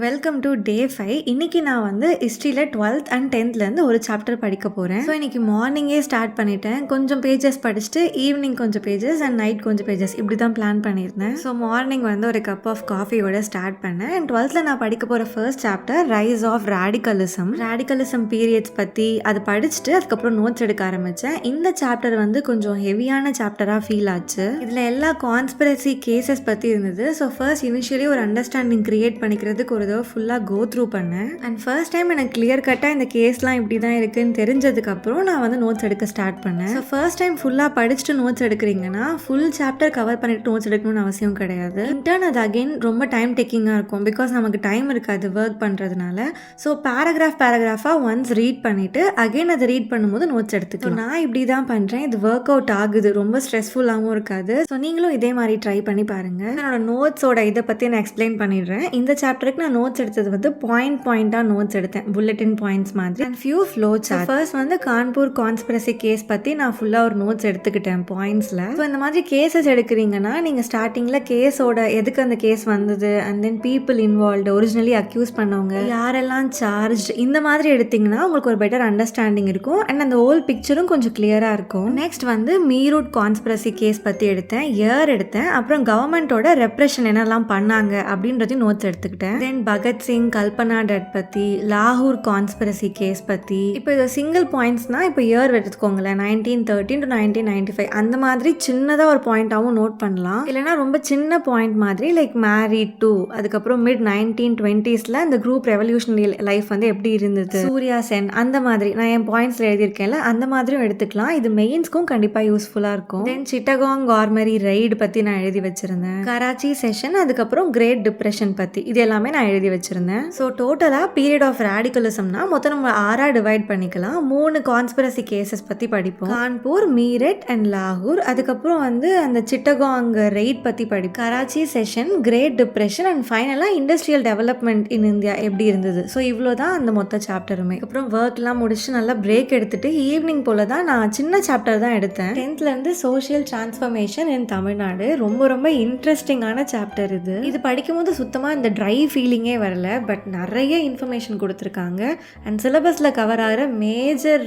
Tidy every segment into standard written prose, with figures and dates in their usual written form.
Welcome to day 5. இன்னைக்கு நான் வந்து ஹிஸ்ட்ரியில் 12th அண்ட் 10th ஒரு சாப்டர் படிக்க போகிறேன். ஸோ இன்னைக்கு மார்னிங்கே ஸ்டார்ட் பண்ணிட்டேன். கொஞ்சம் பேஜஸ் படிச்சுட்டு ஈவினிங் கொஞ்சம் பேஜஸ் அண்ட் நைட் கொஞ்சம் பேஜஸ் இப்படி தான் பிளான் பண்ணியிருந்தேன். ஸோ மார்னிங் வந்து ஒரு கப் ஆஃப் காஃபியோட ஸ்டார்ட் பண்ணேன். அண்ட் 12th நான் படிக்க போகிற first chapter rise of radicalism periods பற்றி அது படிச்சுட்டு அதுக்கப்புறம் நோட்ஸ் எடுக்க ஆரம்பித்தேன். இந்த சாப்டர் வந்து கொஞ்சம் ஹெவியான சாப்டராக ஃபீல் ஆச்சு. இதில் எல்லா கான்ஸ்பிரசி கேசஸ் பற்றி இருந்தது. ஸோ ஃபர்ஸ்ட் இனிஷியலி ஒரு அண்டர்ஸ்டாண்டிங் கிரியேட் பண்ணிக்கிறதுக்கு ஒரு தடவை ஃபுல்லாக கோ த்ரூ பண்ணேன். அண்ட் ஃபர்ஸ்ட் டைம் எனக்கு கிளியர் கட்டாக இந்த கேஸ்லாம் இப்படி தான் இருக்குன்னு தெரிஞ்சதுக்கப்புறம் நான் வந்து நோட்ஸ் எடுக்க ஸ்டார்ட் பண்ணேன். ஸோ ஃபர்ஸ்ட் டைம் ஃபுல்லாக படிச்சுட்டு நோட்ஸ் எடுக்கிறீங்கன்னா ஃபுல் சாப்டர் கவர் பண்ணிட்டு நோட்ஸ் எடுக்கணும்னு அவசியம் கிடையாது. இன்டர்ன் அது அகெயின் ரொம்ப டைம் டேக்கிங்காக இருக்கும். பிகாஸ் நமக்கு டைம் இருக்காது ஒர்க் பண்ணுறதுனால. ஸோ பேராகிராஃபாக ஒன்ஸ் ரீட் பண்ணிவிட்டு அகெயின் அதை ரீட் பண்ணும்போது நோட்ஸ் எடுத்துக்கலாம். நான் இப்படி தான் பண்ணுறேன். இது ஒர்க் அவுட் ஆகுது. ரொம்ப ஸ்ட்ரெஸ்ஃபுல்லாகவும் இருக்காது. ஸோ நீங்களும் இதே மாதிரி ட்ரை பண்ணி பாருங்கள். என்னோட நோட்ஸோட இதை பற்றி நான் எக்ஸ்பிளைன் பண்ணிடுறேன். இந்த சாப்டருக்கு நான் நோட்ஸ் எடுத்தது வந்து பாயிண்டாக நோட்ஸ் எடுத்தேன். புல்லட்டின் பாயிண்ட்ஸ் மாதிரி and few flow chart. First வந்து கான்பூர் கான்ஸ்பிரசி கேஸ் பற்றி நான் ஃபுல்லாக ஒரு நோட்ஸ் எடுத்துக்கிட்டேன் பாயிண்ட்ஸில். ஸோ இந்த மாதிரி கேசஸ் எடுக்கிறீங்கன்னா நீங்கள் ஸ்டார்டிங்கில் கேஸோட எதுக்கு அந்த கேஸ் வந்தது and then people involved, originally accuse பண்ணவங்க, யாரெல்லாம் சார்ஜ், இந்த மாதிரி எடுத்திங்கன்னா உங்களுக்கு ஒரு பெட்டர் அண்டர்ஸ்டாண்டிங் இருக்கும் அண்ட் அந்த ஹோல் பிக்சரும் கொஞ்சம் கிளியராக இருக்கும். நெக்ஸ்ட் வந்து மீரூட் கான்ஸ்பிரசி கேஸ் பற்றி எடுத்தேன், இயர் எடுத்தேன், அப்புறம் கவர்மெண்ட்டோட ரெப்ரெஷன் என்னெல்லாம் பண்ணாங்க அப்படின்றதையும் நோட்ஸ் எடுத்துக்கிட்டேன். தென் பகத்சிங், கல்பனா டட் பற்றி, லாகூர் கான்ஸ்பிரசி கேஸ் பற்றி. இப்போ இது சிங்கிள் பாயிண்ட்ஸ்னால் இப்போ இயர் எடுத்துக்கோங்களேன், 1913 to 1995 அந்த மாதிரி சின்னதாக ஒரு பாயிண்டாகவும் நோட் பண்ணலாம். இல்லைனா ரொம்ப சின்ன பாயிண்ட் மாதிரி லைக் மேரிட் டு, அதுக்கப்புறம் மிட் 1920s இந்த குரூப் ரெவல்யூஷனரி லைஃப் வந்து எப்படி இருந்தது, சூர்யா சென், அந்த மாதிரி நான் என் பாயிண்ட்ஸில் எழுதியிருக்கேன்ல அந்த மாதிரியும் எடுத்துக்கலாம். இது மெயின்ஸ்க்கும் கண்டிப்பாக யூஸ்ஃபுல்லாக இருக்கும். தென் சிட்டகாங் ஆர்மரி ரைடு பற்றி நான் எழுதி வச்சிருந்தேன். கராச்சி செஷன், அதுக்கப்புறம் கிரேட் டிப்ரெஷன் பற்றி, இது எல்லாமே நான் எழுதி வச்சிருந்தேன். ஸோ டோட்டலாக பீரியட் ஆஃப் ரேடிக்கலிசம்னா மொத்தம் நம்ம 6 டிவைட் பண்ணிக்கலாம். 3 கான்ஸ்பிரசி கேசஸ் பற்றி படிப்போம். கான்பூர், மீரட் அண்ட் லாகூர். அதுக்கப்புறம் வந்து அந்த சிட்டகாங் ரெய்ட் பற்றி படிப்போம். Karachi session, great depression and ஃபைனலாக இண்டஸ்ட்ரியல் டெவலப்மெண்ட் இன் இந்தியா எப்படி இருந்தது. ஸோ இவ்வளோ தான் அந்த மொத்த சாப்டருமே. அப்புறம் ஒர்க்லாம் முடிச்சு நல்லா பிரேக் எடுத்துட்டு ஈவினிங் போல தான் நான் சின்ன சாப்டர் தான் எடுத்தேன். 10th சோஷியல் டிரான்ஸ்ஃபர்மேஷன் இன் தமிழ்நாடு. ரொம்ப ரொம்ப இன்ட்ரெஸ்டிங்கான சாப்டர் இது. இது படிக்கும்போது சுத்தமாக இந்த ட்ரை ஃபீலிங்கே வரல. பட் நிறைய இன்ஃபர்மேஷன் கொடுத்துருக்காங்க அண்ட் சிலபஸில் கவர் ஆகிற மேஜர்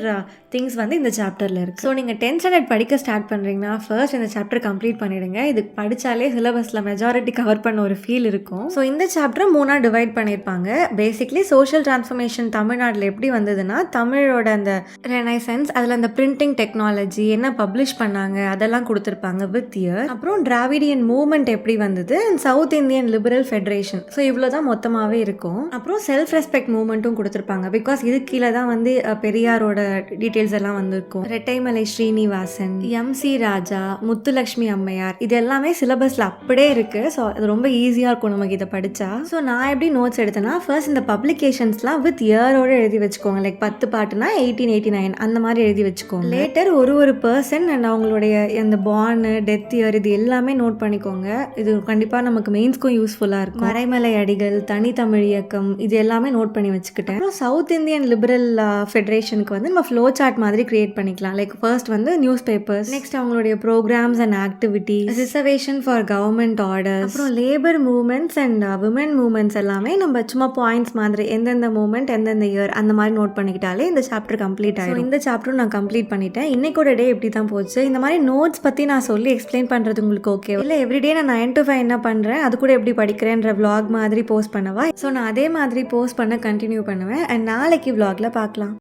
திங்ஸ் வந்து இந்த சாப்டரில் இருக்குது. ஸோ நீங்கள் 10th ஸ்டாண்டர்ட் படிக்க ஸ்டார்ட் பண்ணுறீங்கன்னா ஃபர்ஸ்ட் இந்த சாப்டர் கம்ப்ளீட் பண்ணிவிடுங்க. இது படித்தாலே சிலபஸில் மெஜாரிட்டி கவர் பண்ண ஒரு ஃபீல் இருக்கும். ஸோ இந்த சாப்டர் 3 டிவைட் பண்ணியிருப்பாங்க. பேசிக்லி சோஷியல் டிரான்ஸ்ஃபர்மேஷன் தமிழ்நாட்டில் எப்படி வந்ததுன்னா தமிழோட அந்த ரெனைசன்ஸ், அதில் அந்த பிரிண்டிங் டெக்னாலஜி என்ன பப்ளிஷ் பண்ணாங்க அதெல்லாம் கொடுத்துருப்பாங்க வித் இயர். அப்புறம் டிராவிடியன் மூவ்மெண்ட் எப்படி வந்தது and south Indian liberal federation. So இவ்வளோ தான் மொத்தமாகவே இருக்கும். அப்புறம் செல்ஃப் ரெஸ்பெக்ட் மூவ்மெண்ட்டும் கொடுத்துருப்பாங்க. பிகாஸ் இது கீழே தான் வந்து பெரியாரோட டீட்டெயில்ஸ் எல்லாம் வந்திருக்கும். ரெட்டைமலை ஸ்ரீனிவாசன், எம்.சி. ராஜா, முத்துலட்சுமி அம்மையார், இது எல்லாமே சிலபஸில் அப்படியே இருக்குது. ஸோ அது ரொம்ப ஈஸியாக இருக்கும் நமக்கு இதை படித்தா. ஸோ நான் எப்படி நோட்ஸ் எடுத்தேன்னா ஃபர்ஸ்ட் இந்த பப்ளிகேஷன்ஸ்லாம் வித் இயரோடு எழுதி வச்சுக்கோங்க. லைக் 10 பாட்டுனா 1889 அந்த மாதிரி எழுதி வச்சுக்கோங்க. லேட்டர் ஒரு பர்சன் அண்ட் அவங்களுடைய அந்த பார்ன், டெத் இயர், இது எல்லாமே நோட் பண்ணிக்கோங்க. இது கண்டிப்பாக நமக்கு மெயின்ஸ்க்கும் யூஸ்ஃபுல்லாக இருக்கும். மறைமலை அடிகள், தனித்தமிழ் இயக்கம், இது எல்லாமே நோட் பண்ணி வச்சுக்கிட்டேன். அப்புறம் சவுத் இந்தியன் லிபரல் ஃபெடரேஷனுக்கு வந்து நம்ம ஃப்ளோ சார்ட் மாதிரி கிரியேட் பண்ணிக்கலாம். லைக் ஃபர்ஸ்ட் வந்து நியூஸ் பேப்பர்ஸ், நெக்ஸ்ட் அவங்களுடைய programmes and activities, reservation for government orders, அப்புறம் labour movements and women movements எல்லாமே நம்ம சும்மா பாயிண்ட்ஸ் மாதிரி எந்தெந்த மூவ்மெண்ட் எந்தெந்த இயர் அந்த மாதிரி நோட் பண்ணிக்கிட்டாலே இந்த சாப்டர் கம்ப்ளீட் ஆகிடும். இந்த சாப்டரும் நான் கம்ப்ளீட் பண்ணிட்டேன். இன்னைக்கோட டே இப்படி தான் போச்சு. இந்த மாதிரி நோட்ஸ் பற்றி நான் சொல்லி எக்ஸ்பிளைன் பண்ணுறது உங்களுக்கு ஓகே இல்லை? எவ்ரிடே நான் 9 to 5 என்ன பண்ணுறேன் அது கூட எப்படி படிக்கிறேன்ற vlog மாதிரி போஸ்ட் பண்ணவா? ஸோ நான் அதே மாதிரி போஸ்ட் பண்ண கண்டினியூ பண்ணுவேன் அண்ட் நாளைக்கு vlogல பார்க்கலாம்.